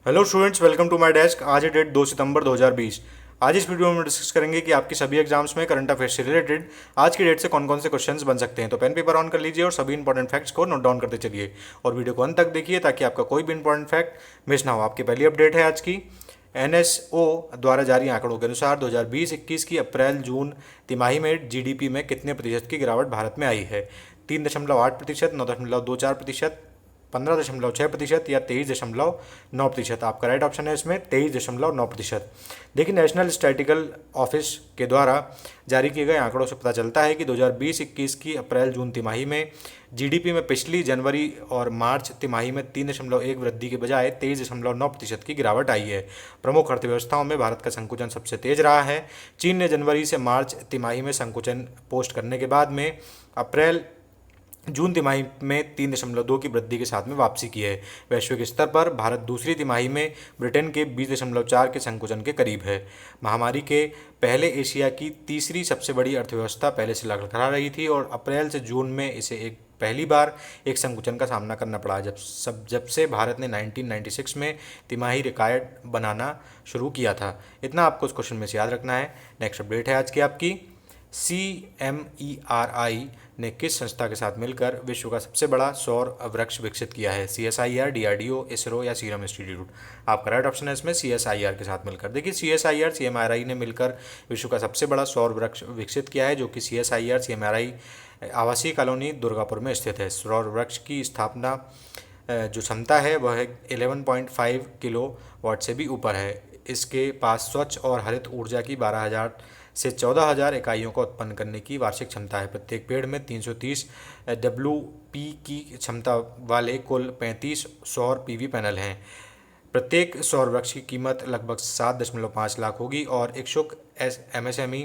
Hello students, welcome to my desk. आज है date 2 सितंबर 2020। आज इस वीडियो में हम डिस्कस करेंगे कि आपकी सभी एग्जाम्स में करंट अफेयर्स से रिलेटेड आज की डेट से कौन कौन से क्वेश्चंस बन सकते हैं। तो पेन पेपर ऑन कर लीजिए और सभी इंपॉर्टेंट फैक्ट्स को नोट डाउन करते चलिए और वीडियो को अंत तक देखिए ताकि आपका कोई भी इंपॉर्टेंट फैक्ट मिस ना हो। आपकी पहली अपडेट है आज की। एनएसओ द्वारा जारी आंकड़ों के अनुसार 2020-21 की अप्रैल जून तिमाही में जीडीपी में कितने प्रतिशत की गिरावट भारत में आई है? 3.8%, 9.24%, 15.6% या 23.9%। आपका राइट ऑप्शन है इसमें 23.9%। देखिए, नेशनल स्टैटिकल ऑफिस के द्वारा जारी किए गए आंकड़ों से पता चलता है कि 2020-21 की अप्रैल जून तिमाही में जीडीपी में पिछली जनवरी और मार्च तिमाही में 3.1 वृद्धि के बजाय 23.9% की गिरावट आई है। प्रमुख अर्थव्यवस्थाओं में भारत का संकुचन सबसे तेज रहा है। चीन ने जनवरी से मार्च तिमाही में संकुचन पोस्ट करने के बाद में अप्रैल जून तिमाही में 3.2 की वृद्धि के साथ में वापसी की है। वैश्विक स्तर पर भारत दूसरी तिमाही में ब्रिटेन के 20.4 के संकुचन के करीब है। महामारी के पहले एशिया की तीसरी सबसे बड़ी अर्थव्यवस्था पहले से लड़खड़ा रही थी और अप्रैल से जून में इसे पहली बार एक संकुचन का सामना करना पड़ा जब से भारत ने 1996 में तिमाही रिकॉर्ड बनाना शुरू किया था। इतना आपको इस क्वेश्चन में से याद रखना है। नेक्स्ट अपडेट है आज की आपकी। CMERI ने किस संस्था के साथ मिलकर विश्व का सबसे बड़ा सौर वृक्ष विकसित किया है? CSIR, DRDO, इसरो या सीरम इंस्टीट्यूट? आपका राइट ऑप्शन है इसमें CSIR के साथ मिलकर। देखिए, CSIR CMRI ने मिलकर विश्व का सबसे बड़ा सौर वृक्ष विकसित किया है, जो कि CSIR CMRI आवासीय कॉलोनी दुर्गापुर में स्थित है। सौर वृक्ष की स्थापना जो क्षमता है वह 11.5 किलो वाट से भी ऊपर है। इसके पास स्वच्छ और हरित ऊर्जा की 12,000 से 14,000 इकाइयों को उत्पन्न करने की वार्षिक क्षमता है। प्रत्येक पेड़ में 330 WP की क्षमता वाले कुल 35 सौर PV पैनल हैं। प्रत्येक सौर वृक्ष की कीमत लगभग 7.5 लाख होगी और इच्छुक MSME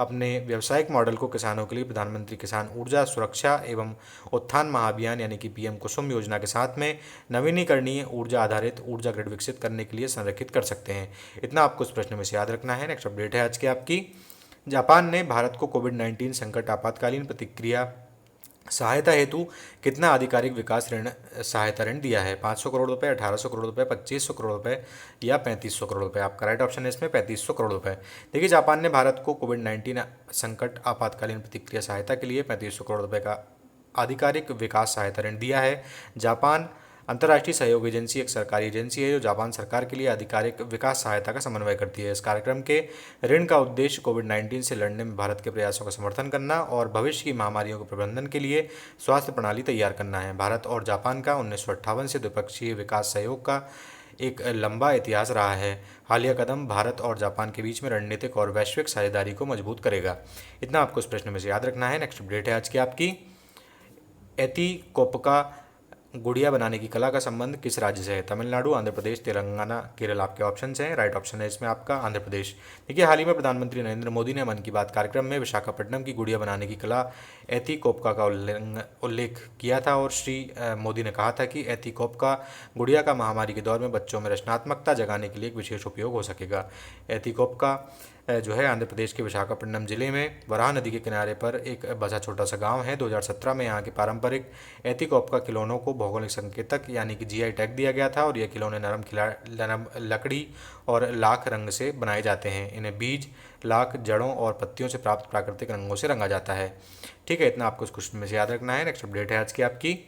अपने व्यावसायिक मॉडल को किसानों के लिए प्रधानमंत्री किसान ऊर्जा सुरक्षा एवं उत्थान महाअभियान यानी कि PM कुसुम योजना के साथ में नवीनीकरणीय ऊर्जा आधारित ऊर्जा ग्रिड विकसित करने के लिए संरेखित कर सकते हैं। इतना आपको इस प्रश्न में से याद रखना है। नेक्स्ट अपडेट है आज की आपकी। जापान ने भारत को कोविड-19 संकट आपातकालीन प्रतिक्रिया सहायता हेतु कितना आधिकारिक विकास ऋण सहायता ऋण दिया है? 500 करोड़ रुपए, 1800 करोड़ रुपए, 2500 करोड़ रुपए या 3500 करोड़ रुपए? आपका राइट ऑप्शन है इसमें 3500 करोड़ रुपए। देखिए, जापान ने भारत को कोविड-19 संकट आपातकालीन प्रतिक्रिया सहायता के लिए 3500 करोड़ रुपए का आधिकारिक विकास सहायता ऋण दिया है। जापान अंतर्राष्ट्रीय सहयोग एजेंसी एक सरकारी एजेंसी है जो जापान सरकार के लिए आधिकारिक विकास सहायता का समन्वय करती है। इस कार्यक्रम के ऋण का उद्देश्य कोविड-19 से लड़ने में भारत के प्रयासों का समर्थन करना और भविष्य की महामारियों के प्रबंधन के लिए स्वास्थ्य प्रणाली तैयार करना है। भारत और जापान का 1958 से द्विपक्षीय विकास सहयोग का एक लंबा इतिहास रहा है। हालिया कदम भारत और जापान के बीच में रणनीतिक और वैश्विक साझेदारी को मजबूत करेगा। इतना आपको इस प्रश्न में से याद रखना है। नेक्स्ट अपडेट है आज की आपकी। एतिकोप्पका गुड़िया बनाने की कला का संबंध किस राज्य से है? तमिलनाडु, आंध्र प्रदेश, तेलंगाना, केरल आपके ऑप्शन हैं। राइट ऑप्शन है इसमें आपका आंध्र प्रदेश। देखिए, हाल ही में प्रधानमंत्री नरेंद्र मोदी ने मन की बात कार्यक्रम में विशाखापट्टनम की गुड़िया बनाने की कला एतिकोप्पका का उल्लेख किया था और श्री मोदी ने कहा था कि एतिकोप्पका गुड़िया का महामारी के दौर में बच्चों में रचनात्मकता जगाने के लिए एक विशेष उपयोग हो सकेगा। एतिकोप्पका जो है आंध्र प्रदेश के विशाखापट्टनम जिले में वराह नदी के किनारे पर एक बसा छोटा सा गांव है। 2017 में यहाँ के पारंपरिक एतिकोप्पका खिलौनों को भौगोलिक संकेतक यानी कि GI टैग दिया गया था और यह खिलौने नरम लकड़ी और लाख रंग से बनाए जाते हैं। इन्हें बीज, लाख, जड़ों और पत्तियों से प्राप्त प्राकृतिक रंगों से रंगा जाता है। ठीक है, इतना आपको इस क्वेश्चन में से याद रखना है। नेक्स्ट अपडेट है आज की आपकी।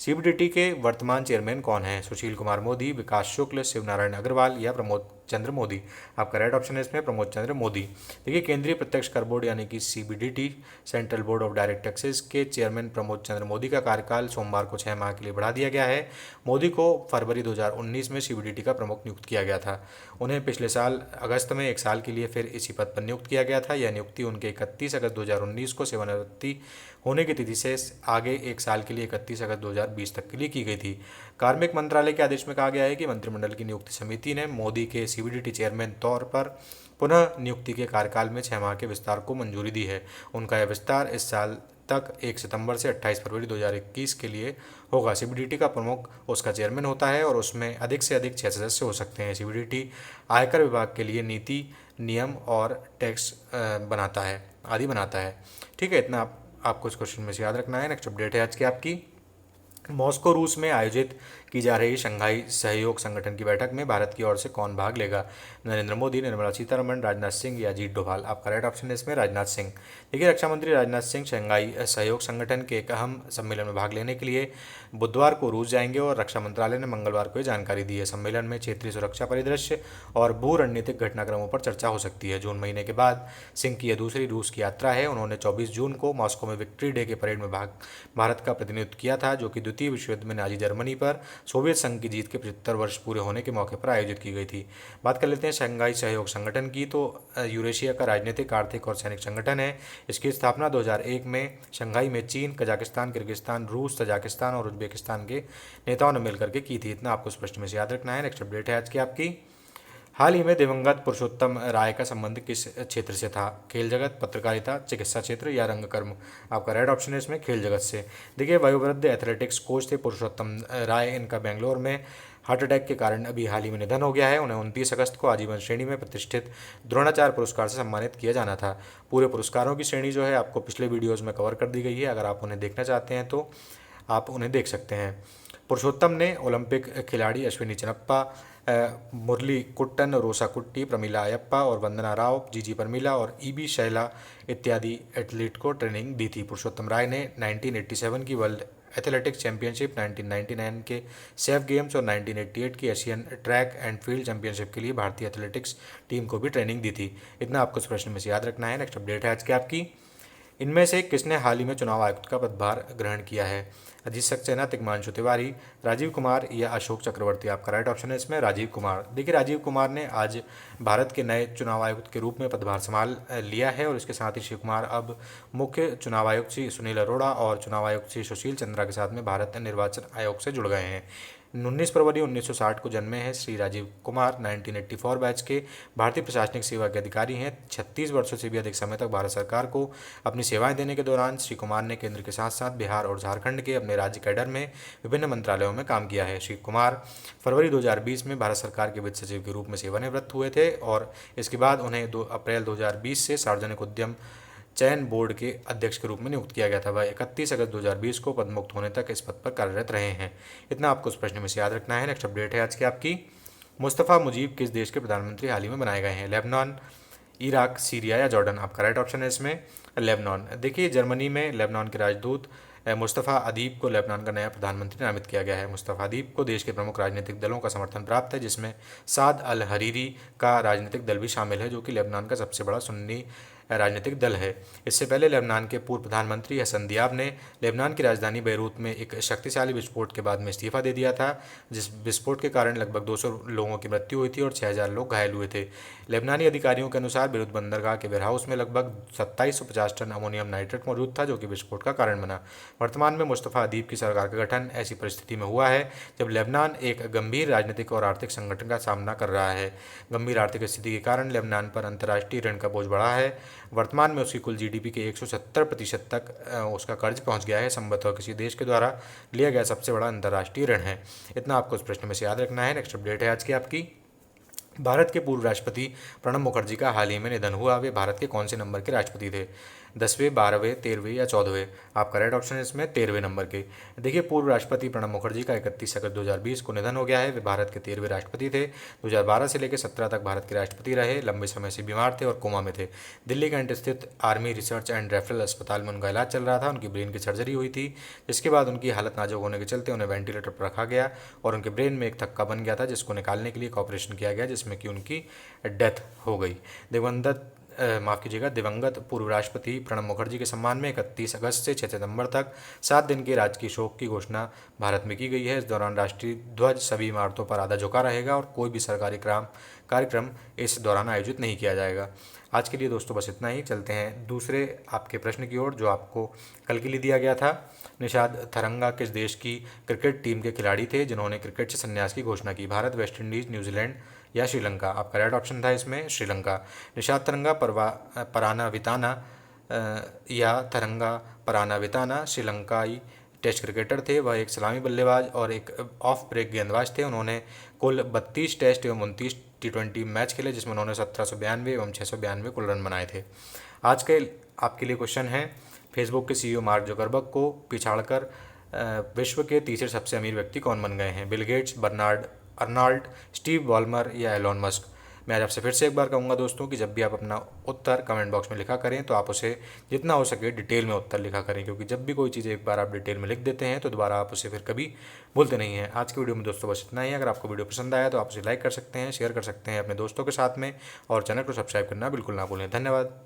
CBDT के वर्तमान चेयरमैन कौन है? सुशील कुमार मोदी, विकास शुक्ल, शिवनारायण अग्रवाल या प्रमोद चंद्र मोदी? आपका राइट ऑप्शन है इसमें प्रमोद चंद्र मोदी। देखिए, केंद्रीय प्रत्यक्ष कर बोर्ड यानी कि CBDT central board of direct taxes के चेयरमैन प्रमोद चंद्र मोदी का कार्यकाल सोमवार को 6 माह के लिए बढ़ा दिया गया है। मोदी को फरवरी 2019 में CBDT का प्रमुख नियुक्त किया गया था। उन्हें पिछले साल अगस्त में 1 साल के लिए फिर इसी पद पर नियुक्त किया गया था। यह नियुक्ति उनके 31 अगस्त 2019 को सेवानिवृत्ति होने की तिथि से आगे 1 साल के लिए 31 अगस्त 2020 तक के लिए की गई थी। कार्मिक मंत्रालय के आदेश में कहा गया है कि मंत्रिमंडल की नियुक्ति समिति ने मोदी के CBDT चेयरमैन तौर पर पुनः नियुक्ति के कार्यकाल में 6 माह के विस्तार को मंजूरी दी है। उनका यह विस्तार इस साल तक 1 सितंबर से 28 फरवरी 2021 के लिए होगा। CBDT का प्रमुख उसका चेयरमैन होता है और उसमें अधिक से अधिक 6 सदस्य हो सकते हैं। CBDT आयकर विभाग के लिए नीति, नियम और टैक्स बनाता है। ठीक है, इतना आपको इस क्वेश्चन में से याद रखना है। नेक्स्ट अपडेट है आज की आपकी। मॉस्को रूस में आयोजित की जा रही शंघाई सहयोग संगठन की बैठक में भारत की ओर से कौन भाग लेगा? नरेंद्र मोदी, निर्मला सीतारमण, राजनाथ सिंह या अजीत डोभाल? आपका राइट ऑप्शन है इसमें राजनाथ सिंह। देखिए, रक्षा मंत्री राजनाथ सिंह शंघाई सहयोग संगठन के एक अहम सम्मेलन में भाग लेने के लिए बुधवार को रूस जाएंगे और रक्षा मंत्रालय ने मंगलवार को ये जानकारी दी है। सम्मेलन में क्षेत्रीय सुरक्षा परिदृश्य और भू रणनीतिक घटनाक्रमों पर चर्चा हो सकती है। जून महीने के बाद सिंह की यह दूसरी रूस की यात्रा है। उन्होंने 24 जून को मॉस्को में विक्ट्री डे के परेड में भारत का प्रतिनिधित्व किया था, जो कि द्वितीय विश्व युद्ध में नाजी जर्मनी पर सोवियत संघ की जीत के 75 वर्ष पूरे होने के मौके पर आयोजित की गई थी। बात कर लेते हैं शंघाई सहयोग संगठन की, तो यूरेशिया का राजनीतिक, आर्थिक और सैनिक संगठन है। इसकी स्थापना 2001 में शंघाई में चीन, कजाकिस्तान, किर्गिस्तान, रूस, तजाकिस्तान और उज्बेकिस्तान के नेताओं ने मिलकर के की थी। इतना आपको इस प्रश्न में से याद रखना है। नेक्स्ट अपडेट है आज की आपकी। हाल ही में दिवंगत पुरुषोत्तम राय का संबंध किस क्षेत्र से था? खेल जगत, पत्रकारिता, चिकित्सा क्षेत्र या रंगकर्म? आपका राइट ऑप्शन है इसमें खेल जगत से। देखिए, वयोवृद्ध एथलेटिक्स कोच थे पुरुषोत्तम राय। इनका बेंगलोर में हार्ट अटैक के कारण अभी हाल ही में निधन हो गया है। उन्हें 29 अगस्त को आजीवन श्रेणी में प्रतिष्ठित द्रोणाचार्य पुरस्कार से सम्मानित किया जाना था। पूरे पुरस्कारों की श्रेणी जो है आपको पिछले वीडियोज़ में कवर कर दी गई है। अगर आप उन्हें देखना चाहते हैं तो आप उन्हें देख सकते हैं। पुरुषोत्तम ने ओलंपिक खिलाड़ी अश्विनी चनप्पा, मुरली कुट्टन, रोसा कुट्टी, प्रमीला अयप्पा और वंदना राव, जीजी परमिला और ईबी शैला इत्यादि एथलीट को ट्रेनिंग दी थी। पुरुषोत्तम राय ने 1987 की वर्ल्ड एथलेटिक्स चैंपियनशिप, 1999 के सेफ गेम्स और 1988 की Asian track and field championship के लिए भारतीय एथलेटिक्स टीम को भी ट्रेनिंग दी थी। इतना आपको इस प्रश्न में से याद रखना है। नेक्स्ट अपडेट है आज की आपकी। इनमें से किसने हाल ही में चुनाव आयुक्त का पदभार ग्रहण किया है? अजीत सक्सेना, तिग्मांशु तिवारी, राजीव कुमार या अशोक चक्रवर्ती? आपका राइट ऑप्शन है इसमें राजीव कुमार। देखिए, राजीव कुमार ने आज भारत के नए चुनाव आयुक्त के रूप में पदभार संभाल लिया है और इसके साथ ही श्री कुमार अब मुख्य चुनाव आयुक्त श्री सुनील अरोड़ा और चुनाव आयुक्त श्री सुशील चंद्रा के साथ में भारत निर्वाचन आयोग से जुड़ गए हैं। 19 फरवरी 1960 को जन्मे हैं श्री राजीव कुमार। 1984 बैच के भारतीय प्रशासनिक सेवा के अधिकारी हैं। 36 वर्षों से भी अधिक समय तक भारत सरकार को अपनी सेवाएं देने के दौरान श्री कुमार ने केंद्र के साथ साथ बिहार और झारखंड के अपने राज्य कैडर में विभिन्न मंत्रालयों में काम किया है। श्री कुमार फरवरी 2020 में भारत सरकार के वित्त सचिव के रूप में सेवानिवृत्त हुए थे और इसके बाद उन्हें 2 अप्रैल 2020 से सार्वजनिक उद्यम चयन बोर्ड के अध्यक्ष के रूप में नियुक्त किया गया था। वह 31 अगस्त 2020 को पदमुक्त होने तक इस पद पर कार्यरत रहे हैं। इतना आपको उस प्रश्न में से याद रखना है। नेक्स्ट अपडेट है आज की आपकी। मुस्तफ़ा मुजीब किस देश के प्रधानमंत्री हाल ही में बनाए गए हैं? लेबनान, इराक, सीरिया या जॉर्डन? आपका राइट ऑप्शन है इसमें लेबनान। देखिए, जर्मनी में लेबनान के राजदूत मुस्तफ़ा अदीब को लेबनान का नया प्रधानमंत्री नामित किया गया है। मुस्तफ़ा अदीब को देश के प्रमुख राजनीतिक दलों का समर्थन प्राप्त है, जिसमें साद अल हरीरी का राजनीतिक दल भी शामिल है, जो कि लेबनान का सबसे बड़ा सुन्नी राजनीतिक दल है। इससे पहले लेबनान के पूर्व प्रधानमंत्री हसन दियाब ने लेबनान की राजधानी बेरूत में एक शक्तिशाली विस्फोट के बाद में इस्तीफा दे दिया था, जिस विस्फोट के कारण लगभग 200 लोगों की मृत्यु हुई थी और 6000 लोग घायल हुए थे। लेबनानी अधिकारियों के अनुसार बेरूत बंदरगाह के वेयरहाउस में लगभग 2750 टन अमोनियम नाइट्रेट मौजूद था, जो कि विस्फोट का कारण बना। वर्तमान में मुस्तफ़ा अदीब की सरकार का गठन ऐसी परिस्थिति में हुआ है जब लेबनान एक गंभीर राजनीतिक और आर्थिक संकट का सामना कर रहा है। गंभीर आर्थिक स्थिति के कारण लेबनान पर अंतर्राष्ट्रीय ऋण का बोझ बढ़ा है। वर्तमान में उसकी कुल जीडीपी के 170% तक उसका कर्ज पहुंच गया है। संभवतः किसी देश के द्वारा लिया गया सबसे बड़ा अंतर्राष्ट्रीय ऋण है। इतना आपको इस प्रश्न में से याद रखना है। नेक्स्ट अपडेट है आज की आपकी। भारत के पूर्व राष्ट्रपति प्रणब मुखर्जी का हाल ही में निधन हुआ। वे भारत के कौन से नंबर के राष्ट्रपति थे? 10वें, 12वें, 13वें या 14वें? आपका राइट ऑप्शन है इसमें 13वें नंबर के। देखिए, पूर्व राष्ट्रपति प्रणब मुखर्जी का 31 अगस्त 2020 को निधन हो गया है। वे भारत के 13वें राष्ट्रपति थे। 2012 से लेकर 17 तक भारत के राष्ट्रपति रहे। लंबे समय से बीमार थे और कोमा में थे। दिल्ली कैंट स्थित आर्मी रिसर्च एंड रेफरल अस्पताल में उनका इलाज चल रहा था। उनकी ब्रेन की सर्जरी हुई थी, जिसके बाद उनकी हालत नाजुक होने के चलते उन्हें वेंटिलेटर पर रखा गया और उनके ब्रेन में एक थक्का बन गया था, जिसको निकालने के लिए एक ऑपरेशन किया गया, जिसमें कि उनकी डेथ हो गई। दिवंगत पूर्व राष्ट्रपति प्रणब मुखर्जी के सम्मान में 31 अगस्त से 6 सितंबर तक 7 दिन के राजकीय शोक की घोषणा भारत में की गई है। इस दौरान राष्ट्रीय ध्वज सभी इमारतों पर आधा झुका रहेगा और कोई भी सरकारी कार्यक्रम इस दौरान आयोजित नहीं किया जाएगा। आज के लिए दोस्तों बस इतना ही। चलते हैं दूसरे आपके प्रश्न की ओर, जो आपको कल के लिए दिया गया था। निषाद थरंगा किस देश की क्रिकेट टीम के खिलाड़ी थे जिन्होंने क्रिकेट से संन्यास की घोषणा की? भारत, वेस्ट इंडीज, न्यूजीलैंड या श्रीलंका? आपका राइट ऑप्शन था इसमें श्रीलंका। निषाद थरंगा परानाविताना या थरंगा परानाविताना श्रीलंकाई टेस्ट क्रिकेटर थे। वह एक सलामी बल्लेबाज और एक ऑफ ब्रेक गेंदबाज थे। उन्होंने कुल 32 टेस्ट एवं 29 T20 मैच खेले, जिसमें उन्होंने 1792 एवं 692 कुल रन बनाए थे। आज के आपके लिए क्वेश्चन है, फेसबुक के CEO मार्क जुकरबर्ग को पिछाड़कर विश्व के तीसरे सबसे अमीर व्यक्ति कौन बन गए हैं? Bill Gates, Bernard Arnault, Steve Ballmer या एलॉन मस्क? मैं आज आपसे फिर से एक बार कहूँगा दोस्तों कि जब भी आप अपना उत्तर कमेंट बॉक्स में लिखा करें तो आप उसे जितना हो सके डिटेल में उत्तर लिखा करें, क्योंकि जब भी कोई चीज़ एक बार आप डिटेल में लिख देते हैं तो दोबारा आप उसे फिर कभी भूलते नहीं हैं। आज की वीडियो में दोस्तों बस इतना ही। अगर आपको वीडियो पसंद आया तो आप उसे लाइक कर सकते हैं, शेयर कर सकते हैं अपने दोस्तों के साथ में, और चैनल को सब्सक्राइब करना बिल्कुल ना भूलें। धन्यवाद।